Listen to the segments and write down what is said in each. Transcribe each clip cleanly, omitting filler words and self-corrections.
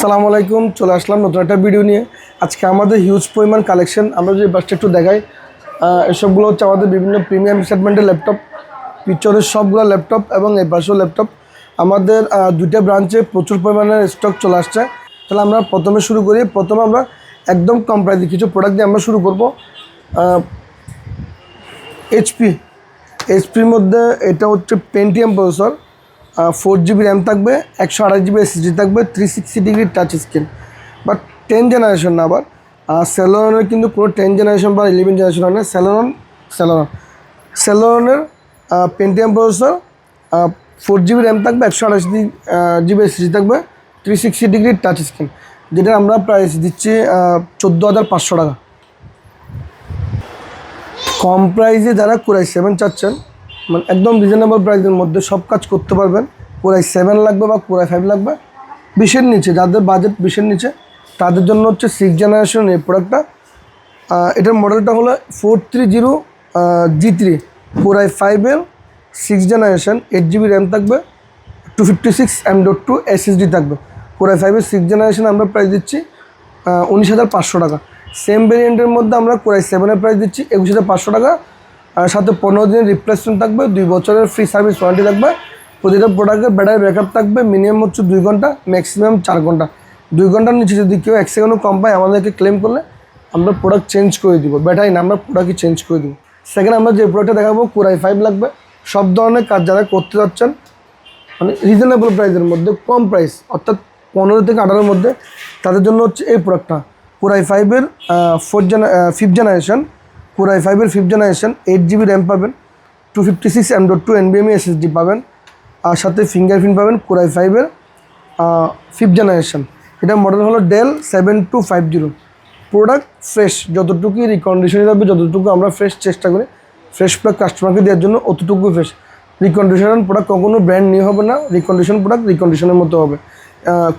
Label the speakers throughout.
Speaker 1: আসসালামু আলাইকুম, চলে আসলাম নতুন একটা ভিডিও নিয়ে। আজকে আমাদের হিউজ পরিমাণ কালেকশন। আমরা যে বাসটা একটু দেখাই, এসবগুলো হচ্ছে আমাদের বিভিন্ন প্রিমিয়াম সেগমেন্টের ল্যাপটপ। পিছনের সবগুলো ল্যাপটপ এবং এই পাশেও ল্যাপটপ। আমাদের দুইটা ব্রাঞ্চে প্রচুর পরিমাণের স্টক চলে আসছে। তাহলে আমরা প্রথমে শুরু করি। প্রথমে আমরা একদম কম প্রাইসে কিছু প্রোডাক্ট দিয়ে আমরা শুরু করব। এইচপির মধ্যে এটা হচ্ছে পেন্টিয়াম প্রসেসর, 4 GB র্যাম থাকবে, 128 GB SSD থাকবে, 360 degree touch screen. But 10 generation না, আবার সেলোরনের কিন্তু কোনো 10 জেনারেশন বা 11 জেনারেশন হয় না। সেলোরনের পেন্টিয়াম প্রসেসর, 4 GB র্যাম থাকবে, 128 GB SSD থাকবে, 360 ডিগ্রি টাচ স্ক্রিন, যেটা আমরা প্রাইস দিচ্ছি 14,500 টাকা। কম প্রাইসে যারা কোরাই 7 চাচ্ছেন, মানে একদম রিজনেবল প্রাইসের মধ্যে সব কাজ করতে পারবেন, কোরাই 7 লাগবে বা কোরাই 5 লাগবে, 20-এর নিচে, যাদের বাজেট 20-এর নিচে তাদের জন্য হচ্ছে 6 জেনারেশন এই প্রোডাক্টটা। এটার মডেলটা হলো 430G3 কোরাই 5-এর 6 জেনারেশন, 8 GB র্যাম থাকবে, 256 M.2 SSD থাকবে। কোরাই 5-এর 6 জেনারেশন আমরা প্রাইস দিচ্ছি 19,500 টাকা। সেম ভেরিয়েন্টের মধ্যে আমরা কোরাই 7-এর প্রাইস দিচ্ছি 21,500 টাকা। আর সাথে 15 দিনের রিপ্লেসমেন্ট থাকবে, 2 বছরের ফ্রি সার্ভিস ওয়ারেন্টি থাকবে। প্রতিটা প্রোডাক্টের ব্যাটারি ব্যাকআপ থাকবে মিনিমাম হচ্ছে 2 ঘন্টা, ম্যাক্সিমাম 4 ঘন্টা। 2 ঘন্টার নিচে যদি কেউ 1 সেকেন্ডও কম পায়, আমাদেরকে ক্লেম করলে আমরা প্রোডাক্ট চেঞ্জ করে দিব। ব্যাটারি না, আমরা প্রোডাক্টই চেঞ্জ করে দিব। সেকেন্ড, আমরা যে প্রোডাক্টটা দেখাবো কোরাই 5 লাগবে। সব ধরনের কাজ যারা করতে যাচ্ছেন, মানে রিজনেবল প্রাইসের মধ্যে, কম প্রাইস অর্থাৎ 15 থেকে 18-এর মধ্যে, তাদের জন্য হচ্ছে এই প্রোডাক্টটা। কোরাই 5-এর 5th জেনারেশন, কোরাই 5-এর 5th জেনারেশন, 8 GB র্যাম পাবেন, 256 M.2 NVMe SSD পাবেন, আর সাথে ফিঙ্গারপ্রিন্ট পাবেন। কোরাই 5-এর 5th জেনারেশন, এটা মডেল হলো ডেল 7250। প্রোডাক্ট ফ্রেশ, যতটুকুই রিকন্ডিশন যাবে, যতটুকু আমরা ফ্রেশ চেষ্টা করি ফ্রেশ প্রোডাক্ট কাস্টমারকে দেওয়ার জন্য, অতটুকু ফ্রেশ। রিকন্ডিশন প্রোডাক্ট কখনো ব্র্যান্ড নিয়ে হবে না, রিকন্ডিশন প্রোডাক্ট রিকন্ডিশনের মতো হবে।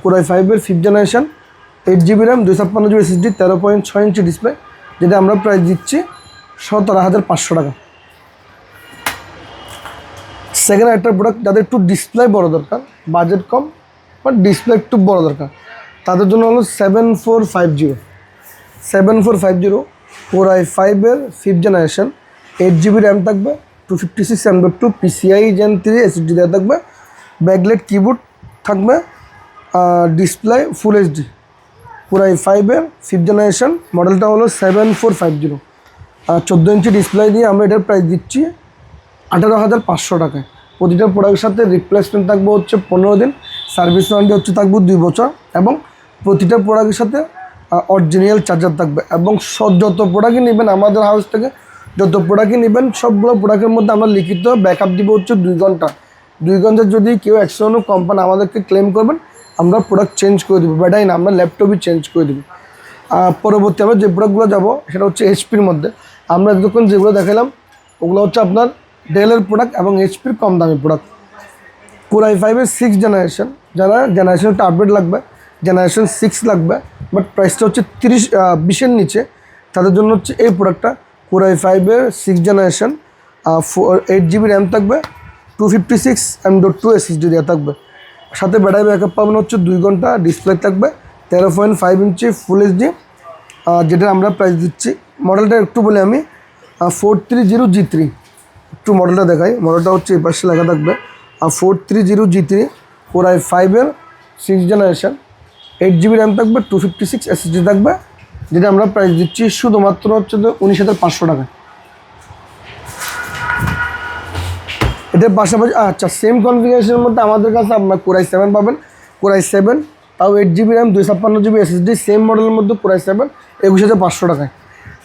Speaker 1: কোরাই 5-এর 5th generation, 8 GB RAM, 256 GB SSD, 13.6 inch display, যেটা আমরা প্রাইস দিচ্ছি 17,500 টাকা। সেকেন্ড একটা প্রোডাক্ট, যাদের একটু ডিসপ্লে বড় দরকার, বাজেট কম বাট ডিসপ্লে একটু বড় দরকার, তাদের জন্য হলো 7450 কোরাই 5-এর 5th জেনারেশন, 8 GB র্যাম থাকবে, 256 M.2 PCI Gen 3 SSD দেওয়া থাকবে, ব্যাকলাইট কিবোর্ড থাকবে, ডিসপ্লে ফুল HD। কোরাই 5-এর 5th জেনারেশন, মডেলটা হলো 7450। 14 ইঞ্চি ডিসপ্লে দিয়ে আমরা এটার প্রাইস দিচ্ছি 18,500 টাকায়। প্রতিটা প্রোডাক্টের সাথে রিপ্লেসমেন্ট থাকবে হচ্ছে 15 দিন, সার্ভিস ওয়ারেন্টি হচ্ছে থাকবে 2 বছর, এবং প্রতিটা প্রোডাক্টের সাথে অরিজিনাল চার্জার থাকবে। এবং যত প্রোডাক্টই নেবেন আমাদের হাউস থেকে, যত প্রোডাক্টই নেবেন, সবগুলো প্রোডাক্টের মধ্যে আমরা লিখিত ব্যাকআপ দিব হচ্ছে 2 ঘন্টা। 2 ঘন্টা যদি কেউ 100 কম পান, আমাদেরকে ক্লেম করবেন, আমরা প্রোডাক্ট চেঞ্জ করে দেবো। ব্যাটারি না, আমরা ল্যাপটপই চেঞ্জ করে দেবো। পরবর্তী আমরা যে প্রোডাক্টগুলো যাবো, সেটা হচ্ছে এইচপির মধ্যে। আমরা যখন যেগুলো দেখালাম ওগুলো হচ্ছে আপনার ডেলের প্রোডাক্ট এবং এইচপির কম দামি প্রোডাক্ট। কোরাই 5-এর 6th জেনারেশন, যারা জেনারেশন একটা আপডেট লাগবে, জেনারেশন 6 লাগবে, বাট প্রাইসটা হচ্ছে 20-এর নিচে, তাদের জন্য হচ্ছে এই প্রোডাক্টটা। কোরাই 5-এর 6th জেনারেশন, 8 GB র্যাম থাকবে, 256 M.2 SSD দেওয়া থাকবে, সাথে ব্যাটারি ব্যাকআপ পাবেন হচ্ছে 2 ঘন্টা, ডিসপ্লে থাকবে 13.5 ইঞ্চি ফুল HD, যেটা আমরা প্রাইস দিচ্ছি। মডেলটা একটু বলে আমি, 430G3, একটু মডেলটা দেখাই। মডেলটা হচ্ছে এই পাশে লেখা থাকবে 430G3 কোরাই 5-এর 6th জেনারেশন, 8 GB র্যাম থাকবে, 256 SSD থাকবে, যেটা আমরা প্রাইস দিচ্ছি শুধুমাত্র হচ্ছে 19,500 টাকা। এটার পাশাপাশি আচ্ছা, সেম কনফিগারেশনের মধ্যে আমাদের কাছে আপনার কোরাই 7 পাবেন। কোরাই 7 তাও 8 GB RAM, 256 GB SSD, same মডেলের মধ্যে কোরাই 7 21,500 টাকায়।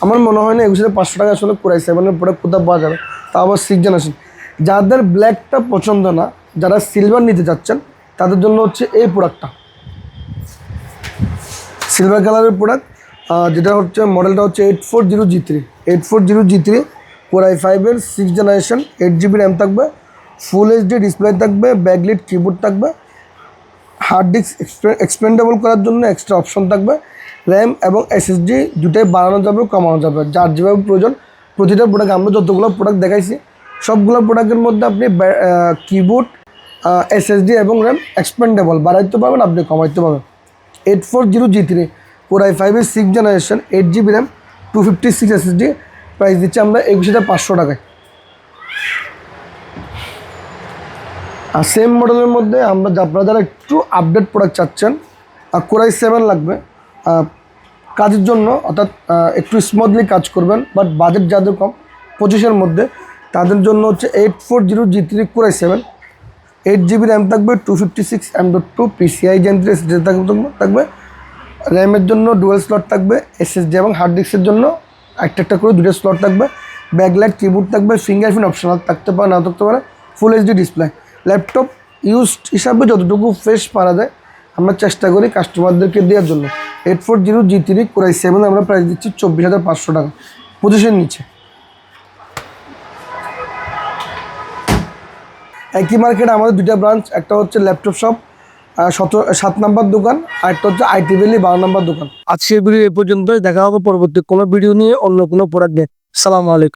Speaker 1: আমার মনে হয় না 21,500 টাকা আসলে কোরাই 7-এর প্রোডাক্ট কোথাও পাওয়া যাবে, তা আবার 6 জেনারেশন। যাদের ব্ল্যাকটা পছন্দ না, যারা সিলভার নিতে চাচ্ছেন, তাদের জন্য হচ্ছে এই প্রোডাক্টটা, সিলভার কালারের প্রোডাক্ট, যেটা হচ্ছে মডেলটা হচ্ছে 840G3 কোরাই 5-এর 6th জেনারেশন, 8 GB র্যাম থাকবে, ফুল HD ডিসপ্লে থাকবে, ব্যাকলাইট কিবোর্ড থাকবে, হার্ড ডিস্ক এক্সপেন্ডেবল করার জন্য এক্সট্রা অপশন থাকবে, র্যাম এবং SSD দুটাই বাড়ানো যাবে, কমানো যাবে, যার যেভাবে প্রয়োজন। প্রতিটা প্রোডাক্ট, আমরা যতগুলো প্রোডাক্ট দেখাইছি, সবগুলো প্রোডাক্টের মধ্যে আপনি কিবোর্ড, SSD এবং র্যাম এক্সপেন্ডেবল বাড়াইতে পারবেন, আপনি কমাইতে পারবেন। 8400G3 Core i5 এর 6th generation 8GB RAM 256 SSD price দিচ্ছি আমরা 21,500 টাকায়। আর সেম মডেলের মধ্যে আপনারা যারা একটু আপডেট প্রোডাক্ট চাচ্ছেন, Core i7 লাগবে কাজের জন্য, অর্থাৎ একটু স্মুথলি কাজ করবেন, বাট বাজেট যাদের কম 25-এর মধ্যে, তাদের জন্য হচ্ছে 8400G3 Core i7 8GB RAM থাকবে, 256 M.2 PCI Gen 3 SSD থাকবে। র্যামের জন্য ডুয়াল স্লট থাকবে, SSD এবং হার্ড ডিস্কের জন্য একটা করে 2টা স্লট থাকবে। ব্যাকলাইট কিবোর্ড থাকবে, ফিঙ্গারপ্রিন্ট অপশনাল থাকতে পারে, না থাকতে পারে, ফুল HD ডিসপ্লে। ল্যাপটপ ইউজড হিসাবে যতটুকু ফ্রেশ পারা যায় আমরা চেষ্টা করি কাস্টমারদেরকে দেওয়ার জন্য। 8400G3 Core i7 আমরা প্রাইস দিচ্ছি 24,500 টাকা 25-এর নিচে। একই মার্কেটে আমাদের 2টা ব্রাঞ্চ, একটা হচ্ছে ল্যাপটপ শপ 7 নম্বর দোকান, আর একটা হচ্ছে আইটি ভ্যালি 12 নম্বর দোকান। আজকের ভিডিও এ পর্যন্তই, দেখা হবে পরবর্তী কোনো ভিডিও নিয়ে অন্য কোনো প্রোডাক্ট নিয়ে। আসসালামু আলাইকুম।